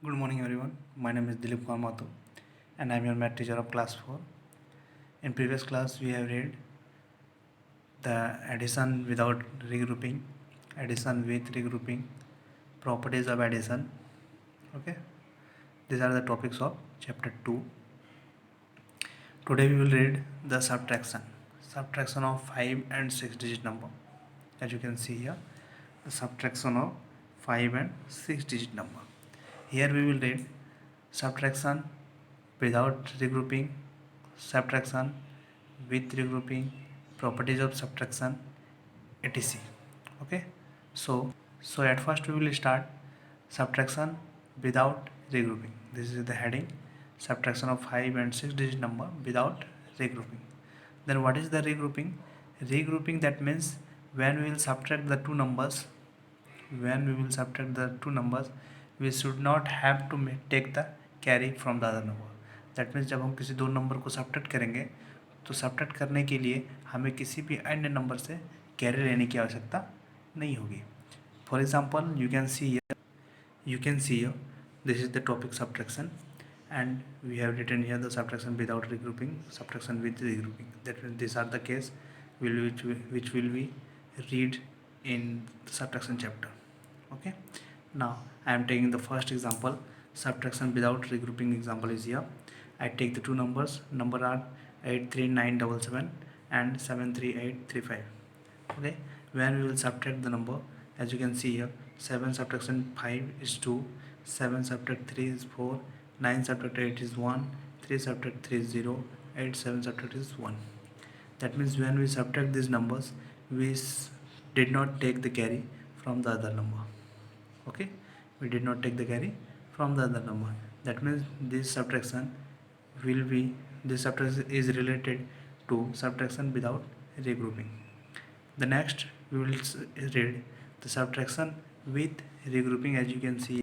Good morning everyone. My name is Dilip Kumar Mathur and I am your math teacher of class 4. In previous class we have read the addition without regrouping, addition with regrouping, properties of addition. Okay. These are the topics of chapter 2. Today we will read the subtraction. Subtraction of 5 and 6 digit number. As you can see here, the subtraction of 5 and 6 digit number. Here we will read subtraction without regrouping, subtraction with regrouping, properties of subtraction, etc. Okay, so at first we will start subtraction without regrouping. This is the heading: subtraction of 5 and 6 digit number without regrouping. Then what is the regrouping? Regrouping, that means when we will subtract the two numbers, we should not have to take the carry from the other number. That means जब हम किसी दो number को subtract करेंगे तो subtract करने के लिए हमें किसी भी अन्य नंबर से कैरी लेने की आवश्यकता नहीं होगी. For example you can see here, this is the topic subtraction, and we have written here the subtraction without regrouping, subtraction with regrouping. That means these are the case which will be read in the subtraction chapter. Okay, now I am taking the first example, subtraction without regrouping. Example is here. I take the two numbers, number are 83977 and 73835. Okay, when we will subtract the number, as you can see here, 7 subtraction 5 is 2, 7 subtract 3 is 4, 9 subtract 8 is 1, 3 subtract 3 is 0, 8 7 subtract is 1. That means when we subtract these numbers, we did not take the carry from the other number. Okay, we did not take the carry from the other number. That means this subtraction is related to subtraction without regrouping. The next we will read the subtraction with regrouping. As you can see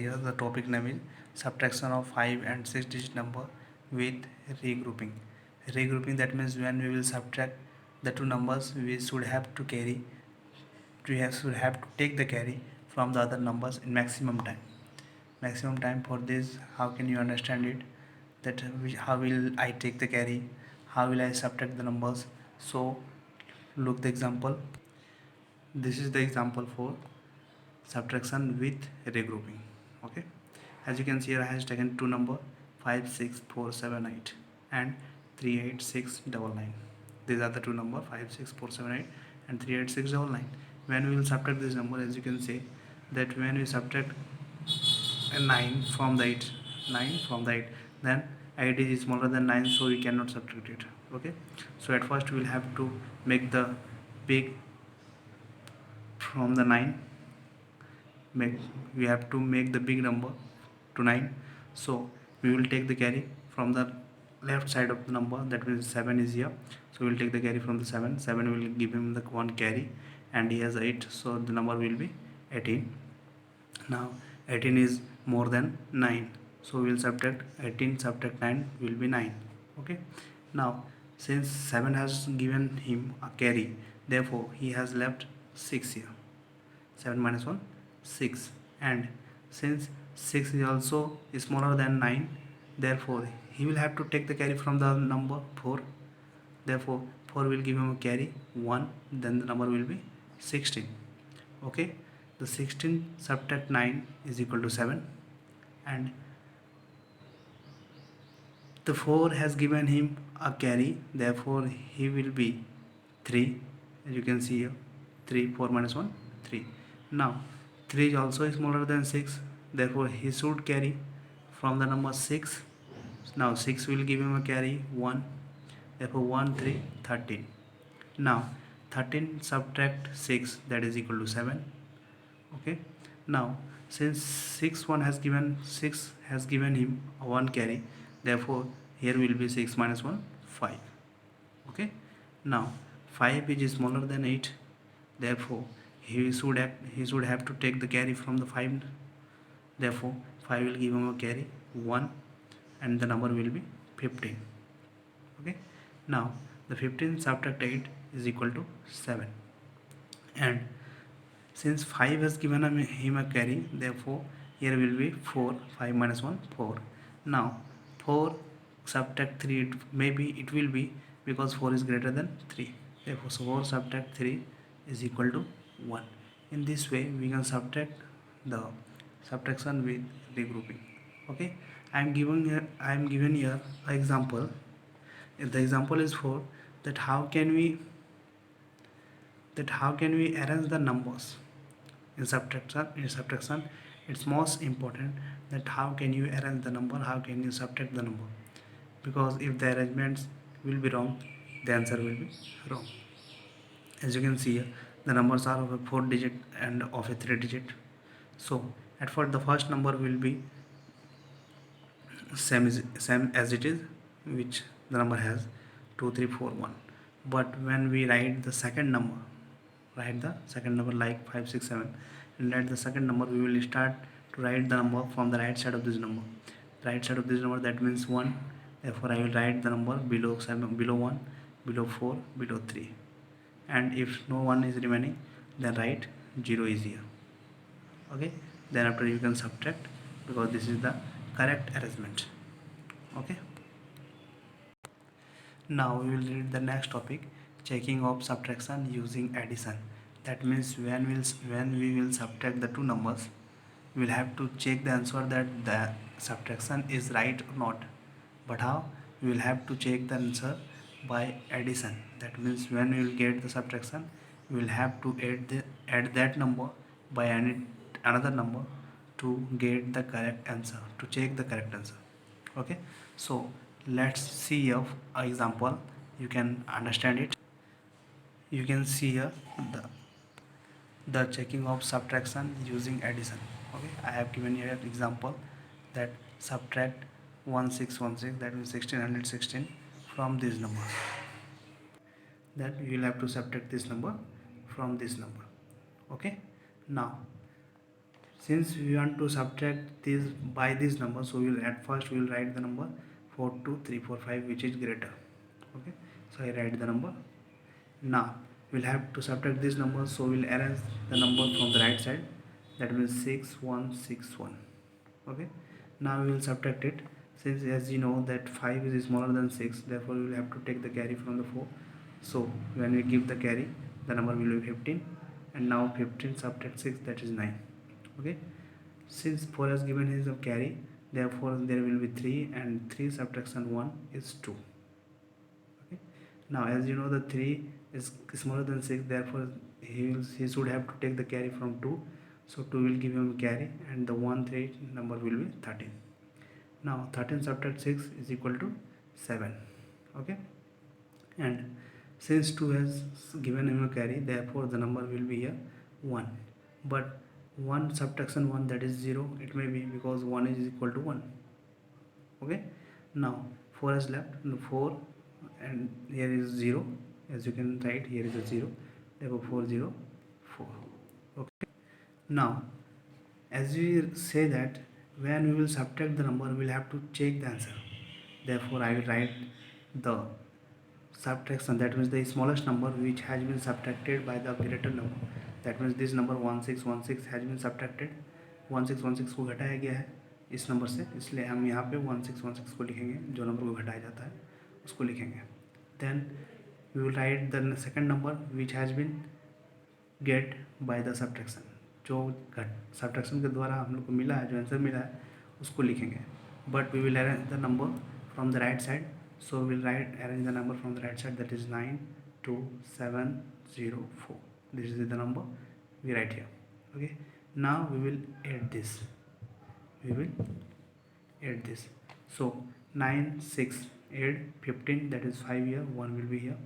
here, the topic name is subtraction of 5 and 6 digit number with regrouping. Regrouping, that means when we will subtract the two numbers, we should have to take the carry from the other numbers in maximum time. For this, how can you understand it, that how will I take the carry, how will I subtract the numbers? So look the example. This is the example for subtraction with regrouping. Okay, as you can see here, I have taken two number 56478 and 38699. These are the two number 56478 and 38699. When we will subtract this number, as you can see that when we subtract 9 from the 8, then 8 is smaller than 9, so we cannot subtract it. Okay, so at first we will have to make the big from the 9. We have to make the big number to 9, so we will take the carry from the left side of the number, that means 7 is here, so we will take the carry from the 7 will give him the one carry, and he has 8, so the number will be 18. Now 18 is more than 9, so we will subtract 18 subtract 9 will be 9. Okay, now since 7 has given him a carry, therefore he has left 6 here. 7 minus 1, 6, and since 6 is also smaller than 9, therefore he will have to take the carry from the number 4. Therefore 4 will give him a carry 1, then the number will be 16. Okay, the 16 subtract 9 is equal to 7, and the 4 has given him a carry, therefore he will be 3. As you can see here, 3, 4 minus 1, 3. Now 3 is also smaller than 6, therefore he should carry from the number 6. Now 6 will give him a carry 1, therefore 1, 3, 13. Now 13 subtract 6, that is equal to 7. Okay, now since 6 has given him a 1 carry, therefore here will be 6 minus 1, 5. Okay, now 5 is smaller than 8, therefore he should have to take the carry from the 5. Therefore 5 will give him a carry 1, and the number will be 15. Okay, now the 15 subtract 8 is equal to 7, and since 5 has given him a carry, therefore here will be 4, 5 minus 1 4. Now 4 subtract 3, maybe it will be because 4 is greater than 3, therefore 4 subtract 3 is equal to 1. In this way we can subtract the subtraction with regrouping. Okay, I am given here an example. If the example is 4, that how can we arrange the numbers in subtraction it's most important that how can you arrange the number, how can you subtract the number, because if the arrangements will be wrong, the answer will be wrong. As you can see here, the numbers are of a 4 digit and of a 3 digit. So at first the first number will be same as it is, which the number has 2 3 4 1. But when we write the second number, like 5 6 7, and at the second number we will start to write the number from the right side of this number. Right side of this number, that means 1, therefore I will write the number below 7, below 1, below 4, below 3, and if no 1 is remaining, then write 0 is here. Okay, then after you can subtract, because this is the correct arrangement. Okay, now we will read the next topic, checking of subtraction using addition. That means when we will subtract the two numbers, we will have to check the answer that the subtraction is right or not. But how? We will have to check the answer by addition. That means when we will get the subtraction, we will have to add that number by another number to get the correct answer, to check the correct answer. Okay, so let's see a example, you can understand it. You can see here the checking of subtraction using addition. Okay, I have given here an example that subtract 1616, that means 1616, from this number. That you will have to subtract this number from this number. Okay, now since we want to subtract this by this number, so we will at first we will write the number 42345, which is greater. Okay, so I write the number. Now we'll have to subtract this number, so we'll arrange the number from the right side, that means 6161. Okay, now we will subtract it. Since as you know that 5 is smaller than 6, therefore we will have to take the carry from the 4. So when we give the carry, the number will be 15, and now 15 subtract 6, that is 9. Okay, since 4 has given his of carry, therefore there will be 3, and 3 subtraction 1 is 2. Okay, now as you know the 3 is smaller than 6, therefore he should have to take the carry from 2, so 2 will give him carry, and the 1 3 number will be 13. Now 13 subtract 6 is equal to 7. Okay, and since 2 has given him a carry, therefore the number will be here 1. But 1 subtraction 1, that is 0, it may be, because 1 is equal to 1. Okay, now 4 is left, 4, and here is 0, as you can write, here is a 0, therefore 4 0 4. Okay, now as we say that when we will subtract the number, we will have to check the answer. Therefore I will write the subtraction, that means the smallest number which has been subtracted by the greater number. That means this number 1616 has been subtracted, 1616 को घटाया गया है इस number से, इसलिए हम यहाँ पे 1616 को लिखेंगे, जो नंबर को घटाया जाता है उसको लिखेंगे. Then we will write the second number which has been get by the subtraction. जो subtraction के द्वारा हम लोग को मिला है, जो आंसर मिला है उसको लिखेंगे. But we will arrange the number from the right side, so we will arrange the number from the right side, that is 92704. This is the number we write here. Okay, now we will add this. So 9 6 8 15, that is 5 here, 1 will be here.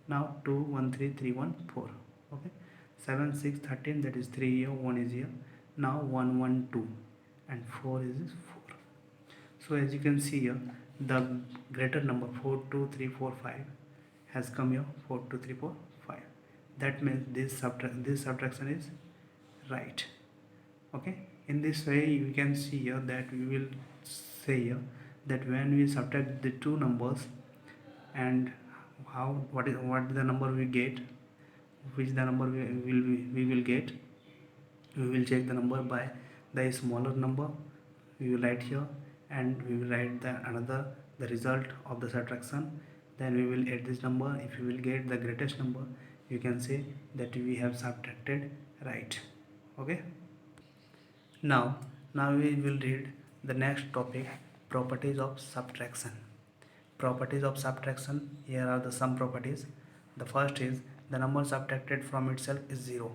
Now 2 1 3 3 1 4. Okay, 7 6 13, that is 3 here, 1 is here. Now 1 1 2, and 4 is 4. So as you can see here, the greater number 4 2 3 4 5 has come here, 4 2 3 4 5. That means this subtraction is right. Okay, in this way you can see here that we will say here that when we subtract the two numbers, and what the number we get, which the number we will get, we will check the number by the smaller number we will write here, and we will write the result of the subtraction. Then we will add this number. If you will get the greatest number, you can say that we have subtracted right. Okay, now we will read the next topic, properties of subtraction. Properties of subtraction, here are the some properties. The first is the number subtracted from itself is 0.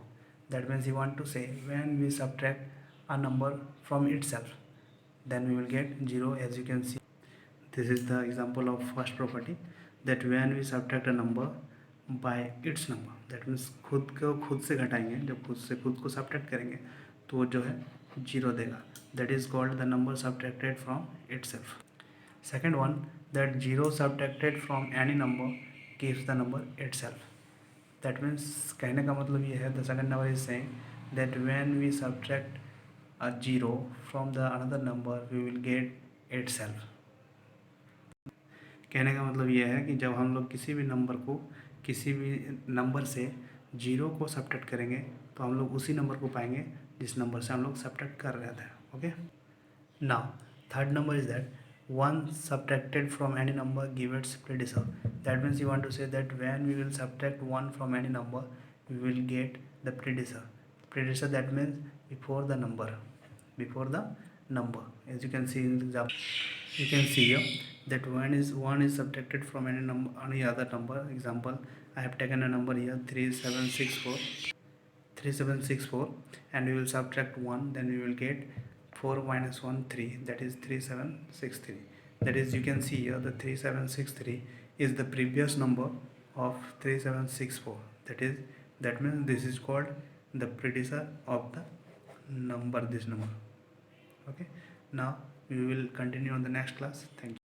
That means you want to say when we subtract a number from itself, then we will get 0. As you can see, this is the example of first property, that when we subtract a number by its number, that means खुद को खुद से घटाएंगे, जब खुद को subtract करेंगे तो वो जो है 0 देगा. That is called the number subtracted from itself. Second one, that 0 subtracted from any number gives the number itself. That means कहने का मतलब ये है, the second number is saying that when we subtract a 0 from the another number we will get itself. कहने का मतलब ये है कि जब हम लोग किसी भी नंबर से 0 को सब्ट्रैक्ट करेंगे तो हम लोग उसी नंबर को पाएंगे जिस नंबर से हम लोग सब्ट्रैक्ट कर रहे थे. Okay, now third number is that 1 subtracted from any number give its predecessor. That means you want to say that when we will subtract 1 from any number we will get the predecessor. Predecessor, that means before the number. As you can see in the example, you can see here that 1 is subtracted from any other number. Example, I have taken a number here 3764, and we will subtract 1, then we will get 4 minus 1 3, that is 3763. That is, you can see here the 3763 is the previous number of 3764. That means this is called the predecessor of the number, this number. Okay, now we will continue on the next class. Thank you.